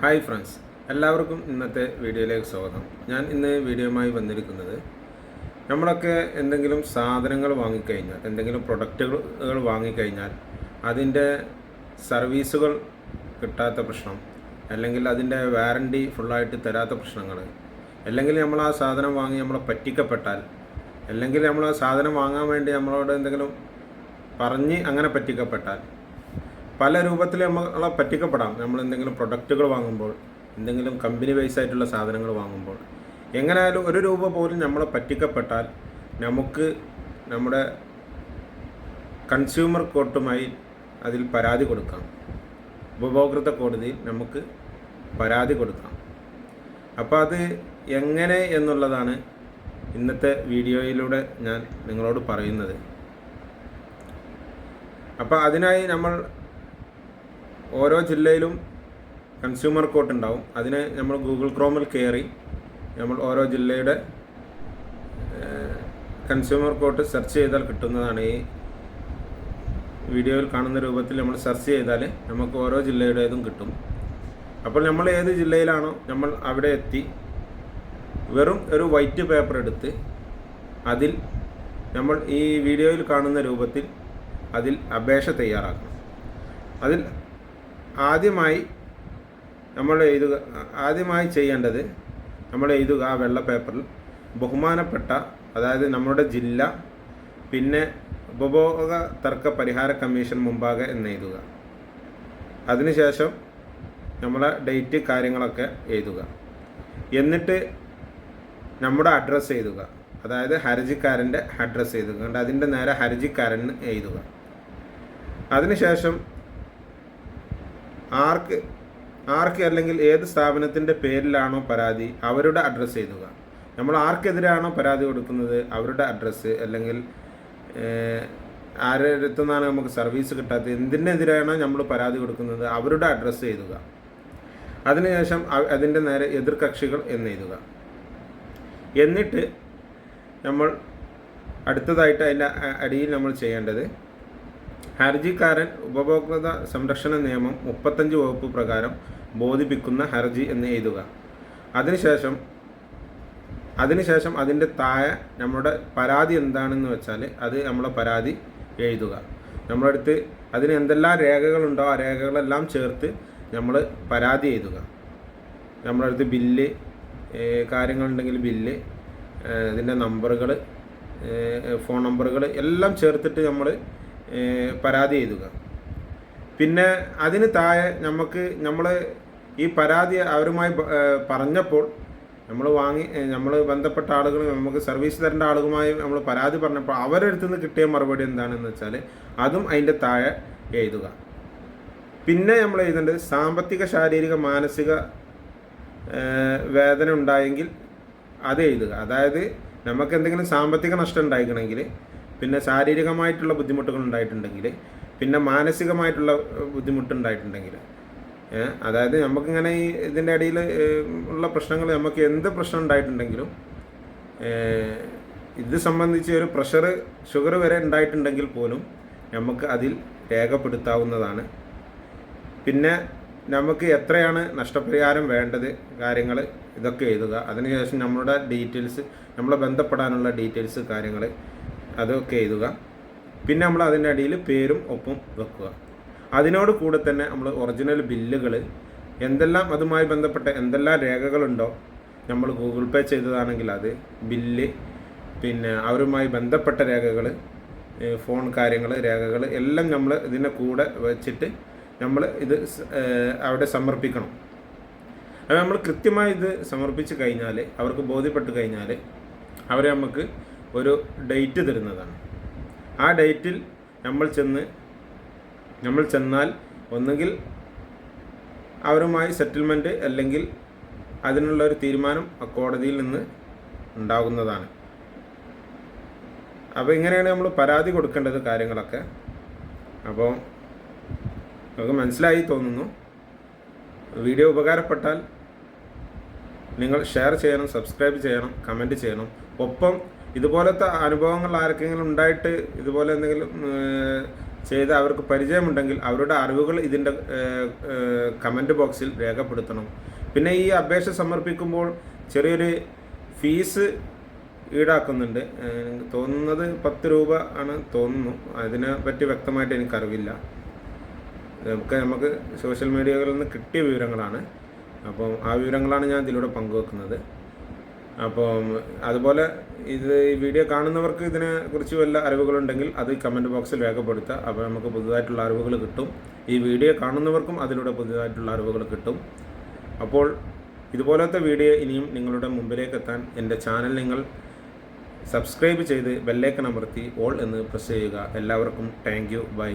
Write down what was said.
Hi friends, എല്ലാവർക്കും ഇന്നത്തെ വീഡിയോയിലേക്ക് സ്വാഗതം. ഞാൻ ഇന്ന് വീഡിയോയുമായി വന്നിരിക്കുന്നത് നമ്മളൊക്കെ എന്തെങ്കിലും സാധനങ്ങൾ വാങ്ങിക്കഴിഞ്ഞാൽ, എന്തെങ്കിലും പ്രൊഡക്റ്റുകൾ വാങ്ങിക്കഴിഞ്ഞാൽ അതിൻ്റെ സർവീസുകൾ കിട്ടാത്ത പ്രശ്നം, അല്ലെങ്കിൽ അതിൻ്റെ വാറണ്ടി ഫുള്ളായിട്ട് തരാത്ത പ്രശ്നങ്ങൾ, അല്ലെങ്കിൽ നമ്മൾ ആ സാധനം വാങ്ങി നമ്മളെ പറ്റിക്കപ്പെട്ടാൽ, അല്ലെങ്കിൽ നമ്മൾ ആ സാധനം വാങ്ങാൻ വേണ്ടി നമ്മളോട് എന്തെങ്കിലും പറഞ്ഞ് അങ്ങനെ പറ്റിക്കപ്പെട്ടാൽ, പല രൂപത്തിൽ നമ്മളെ പറ്റിക്കപ്പെടാം. നമ്മൾ എന്തെങ്കിലും പ്രൊഡക്റ്റുകൾ വാങ്ങുമ്പോൾ, എന്തെങ്കിലും കമ്പനി ബേസ് ആയിട്ടുള്ള സാധനങ്ങൾ വാങ്ങുമ്പോൾ, എങ്ങനെയായാലും ഒരു രൂപ പോലും നമ്മളെ പറ്റിക്കപ്പെട്ടാൽ നമുക്ക് നമ്മുടെ കൺസ്യൂമർ കോർട്ടുമായി അതിൽ പരാതി കൊടുക്കാം. ഉപഭോക്തൃ കോടതിയിൽ നമുക്ക് പരാതി കൊടുക്കാം. അപ്പോൾ അത് എങ്ങനെ എന്നുള്ളതാണ് ഇന്നത്തെ വീഡിയോയിലൂടെ ഞാൻ നിങ്ങളോട് പറയുന്നത്. അപ്പോൾ അതിനായി നമ്മൾ ഓരോ ജില്ലയിലും കൺസ്യൂമർ കോർട്ട് ഉണ്ടാവും. അതിന് നമ്മൾ ഗൂഗിൾ ക്രോമിൽ കയറി നമ്മൾ ഓരോ ജില്ലയുടെ കൺസ്യൂമർ കോർട്ട് സെർച്ച് ചെയ്താൽ കിട്ടുന്നതാണ്. ഈ വീഡിയോയിൽ കാണുന്ന രൂപത്തിൽ നമ്മൾ സെർച്ച് ചെയ്താൽ നമുക്ക് ഓരോ ജില്ലയുടേതും കിട്ടും. അപ്പോൾ നമ്മൾ ഏത് ജില്ലയിലാണോ നമ്മൾ അവിടെ എത്തി വെറും ഒരു വൈറ്റ് പേപ്പർ എടുത്ത് അതിൽ നമ്മൾ ഈ വീഡിയോയിൽ കാണുന്ന രൂപത്തിൽ അതിൽ അപേക്ഷ തയ്യാറാക്കണം. അതിൽ ആദ്യമായി ചെയ്യേണ്ടത് നമ്മൾ എഴുതുക ആ വെള്ള പേപ്പറിൽ ബഹുമാനപ്പെട്ട, അതായത് നമ്മുടെ ജില്ല, പിന്നെ ഉപഭോഗ തർക്ക പരിഹാര കമ്മീഷൻ മുമ്പാകെ എന്ന് എഴുതുക. അതിനുശേഷം നമ്മളെ ഡേറ്റ് കാര്യങ്ങളൊക്കെ എഴുതുക. എന്നിട്ട് നമ്മുടെ അഡ്രസ്സ് എഴുതുക, അതായത് ഹർജിക്കാരൻ്റെ അഡ്രസ്സ് എഴുതുക. കണ്ട് അതിൻ്റെ നേരെ ഹർജിക്കാരൻ എഴുതുക. അതിനുശേഷം ആർക്ക് അല്ലെങ്കിൽ ഏത് സ്ഥാപനത്തിൻ്റെ പേരിലാണോ പരാതി അവരുടെ അഡ്രസ്സ് എഴുതുക. നമ്മൾ ആർക്കെതിരെയാണോ പരാതി കൊടുക്കുന്നത് അവരുടെ അഡ്രസ്സ്, അല്ലെങ്കിൽ ആരുടെ അടുത്തു നിന്നാണ് നമുക്ക് സർവീസ് കിട്ടാത്തത്, എന്തിനെതിരെയാണോ നമ്മൾ പരാതി കൊടുക്കുന്നത് അവരുടെ അഡ്രസ്സ് എഴുതുക. അതിനുശേഷം അതിൻ്റെ നേരെ എതിർ കക്ഷികൾ എന്ന് എഴുതുക. എന്നിട്ട് നമ്മൾ അടുത്തതായിട്ട് അതിൻ്റെ അടിയിൽ നമ്മൾ ചെയ്യേണ്ടത് ഹർജിക്കാരൻ ഉപഭോക്തൃ സംരക്ഷണ നിയമം 35 വകുപ്പ് പ്രകാരം ബോധിപ്പിക്കുന്ന ഹർജി എന്ന് എഴുതുക. അതിനുശേഷം അതിൻ്റെ താഴെ നമ്മുടെ പരാതി എന്താണെന്ന് വെച്ചാൽ അത് നമ്മളെ പരാതി എഴുതുക. നമ്മളടുത്ത് അതിന് എന്തെല്ലാം രേഖകളുണ്ടോ ആ രേഖകളെല്ലാം ചേർത്ത് നമ്മൾ പരാതി എഴുതുക. നമ്മളടുത്ത് ബില്ല് കാര്യങ്ങളുണ്ടെങ്കിൽ ബില്ല്, ഇതിൻ്റെ നമ്പറുകൾ, ഫോൺ നമ്പറുകൾ എല്ലാം ചേർത്തിട്ട് നമ്മൾ പരാതി എഴുതുക. പിന്നെ അതിന് താഴെ നമ്മൾ ഈ പരാതി അവരുമായി പറഞ്ഞപ്പോൾ നമ്മൾ ബന്ധപ്പെട്ട ആളുകൾ, നമുക്ക് സർവീസ് തരേണ്ട ആളുകളുമായി നമ്മൾ പരാതി പറഞ്ഞപ്പോൾ അവരുടെ അടുത്ത് നിന്ന് കിട്ടിയ മറുപടി എന്താണെന്ന് വെച്ചാൽ അതും അതിൻ്റെ താഴെ എഴുതുക. പിന്നെ നമ്മൾ എഴുതേണ്ടത് സാമ്പത്തിക, ശാരീരിക, മാനസിക വേദന ഉണ്ടായെങ്കിൽ അത് എഴുതുക. അതായത് നമുക്ക് എന്തെങ്കിലും സാമ്പത്തിക നഷ്ടം ഉണ്ടായിക്കണമെങ്കിൽ, പിന്നെ ശാരീരികമായിട്ടുള്ള ബുദ്ധിമുട്ടുകൾ ഉണ്ടായിട്ടുണ്ടെങ്കിൽ, പിന്നെ മാനസികമായിട്ടുള്ള ബുദ്ധിമുട്ടുണ്ടായിട്ടുണ്ടെങ്കിൽ, അതായത് നമുക്കിങ്ങനെ ഈ ഇതിൻ്റെ ഇടയിൽ ഉള്ള പ്രശ്നങ്ങൾ, നമുക്ക് എന്ത് പ്രശ്നം ഉണ്ടായിട്ടുണ്ടെങ്കിലും, ഇത് സംബന്ധിച്ച് ഒരു പ്രഷർ, ഷുഗർ വരെ ഉണ്ടായിട്ടുണ്ടെങ്കിൽ പോലും നമുക്ക് അതിൽ രേഖപ്പെടുത്താവുന്നതാണ്. പിന്നെ നമുക്ക് എത്രയാണ് നഷ്ടപരിഹാരം വേണ്ടത് കാര്യങ്ങൾ ഇതൊക്കെ എഴുതുക. അതിനുശേഷം നമ്മളുടെ ഡീറ്റെയിൽസ്, നമ്മളെ ബന്ധപ്പെടാനുള്ള ഡീറ്റെയിൽസ് കാര്യങ്ങൾ അതൊക്കെ എഴുതുക. പിന്നെ നമ്മൾ അതിൻ്റെ അടിയിൽ പേരും ഒപ്പം വെക്കുക. അതിനോട് കൂടെ തന്നെ നമ്മൾ ഒറിജിനൽ ബില്ലുകൾ, എന്തെല്ലാം അതുമായി ബന്ധപ്പെട്ട എന്തെല്ലാം രേഖകളുണ്ടോ, നമ്മൾ ഗൂഗിൾ പേ ചെയ്തതാണെങ്കിൽ അത് ബില്ല്, പിന്നെ അവരുമായി ബന്ധപ്പെട്ട രേഖകൾ, ഫോൺ കാര്യങ്ങൾ, രേഖകൾ എല്ലാം നമ്മൾ ഇതിൻ്റെ കൂടെ വെച്ചിട്ട് നമ്മൾ ഇത് അവിടെ സമർപ്പിക്കണം. അത് നമ്മൾ കൃത്യമായി ഇത് സമർപ്പിച്ച് കഴിഞ്ഞാൽ, അവർക്ക് ബോധ്യപ്പെട്ട് കഴിഞ്ഞാൽ അവർ നമുക്ക് ഒരു ഡേറ്റ് തരുന്നതാണ്. ആ ഡേറ്റിൽ നമ്മൾ ചെന്നാൽ ഒന്നുകിൽ അവരുമായി സെറ്റിൽമെൻറ്റ്, അല്ലെങ്കിൽ അതിനുള്ളൊരു തീരുമാനം കോടതിയിൽ നിന്ന് ഉണ്ടാകുന്നതാണ്. അപ്പോൾ ഇങ്ങനെയാണ് നമ്മൾ പരാതി കൊടുക്കേണ്ടത് കാര്യങ്ങളൊക്കെ. അപ്പോൾ നമുക്ക് മനസ്സിലായി തോന്നുന്നു. വീഡിയോ ഉപകാരപ്പെട്ടാൽ നിങ്ങൾ ഷെയർ ചെയ്യണം, സബ്സ്ക്രൈബ് ചെയ്യണം, കമൻറ്റ് ചെയ്യണം. ഒപ്പം ഇതുപോലത്തെ അനുഭവങ്ങൾ ആർക്കെങ്കിലും ഉണ്ടായിട്ട് ഇതുപോലെ എന്തെങ്കിലും ചെയ്ത് അവർക്ക് പരിചയമുണ്ടെങ്കിൽ അവരുടെ അറിവുകൾ ഇതിൻ്റെ കമൻറ്റ് ബോക്സിൽ രേഖപ്പെടുത്തണം. പിന്നെ ഈ അപേക്ഷ സമർപ്പിക്കുമ്പോൾ ചെറിയൊരു ഫീസ് ഈടാക്കുന്നുണ്ട്. തോന്നുന്നത് 10 രൂപ ആണ് തോന്നുന്നു. അതിനെ പറ്റി വ്യക്തമായിട്ട് എനിക്കറിവില്ല. നമുക്ക് സോഷ്യൽ മീഡിയകളിൽ നിന്ന് കിട്ടിയ വിവരങ്ങളാണ്. അപ്പം ആ വിവരങ്ങളാണ് ഞാൻ ഇതിലൂടെ പങ്കുവെക്കുന്നത്. അപ്പം അതുപോലെ ഈ വീഡിയോ കാണുന്നവർക്ക് ഇതിനെക്കുറിച്ച് വല്ല അറിവുകളുണ്ടെങ്കിൽ അത് കമൻറ്റ് ബോക്സിൽ രേഖപ്പെടുത്തുക. അപ്പോൾ നമുക്ക് പുതുതായിട്ടുള്ള അറിവുകൾ കിട്ടും. ഈ വീഡിയോ കാണുന്നവർക്കും അതിലൂടെ പുതുതായിട്ടുള്ള അറിവുകൾ കിട്ടും. അപ്പോൾ ഇതുപോലത്തെ വീഡിയോ ഇനിയും നിങ്ങളുടെ മുമ്പിലേക്ക് എത്താൻ എൻ്റെ ചാനൽ നിങ്ങൾ സബ്സ്ക്രൈബ് ചെയ്ത് ബെല്ലൈക്കൺ അമർത്തി ഓൾ എന്ന് പ്രസ് ചെയ്യുക. എല്ലാവർക്കും താങ്ക് യു. ബൈ.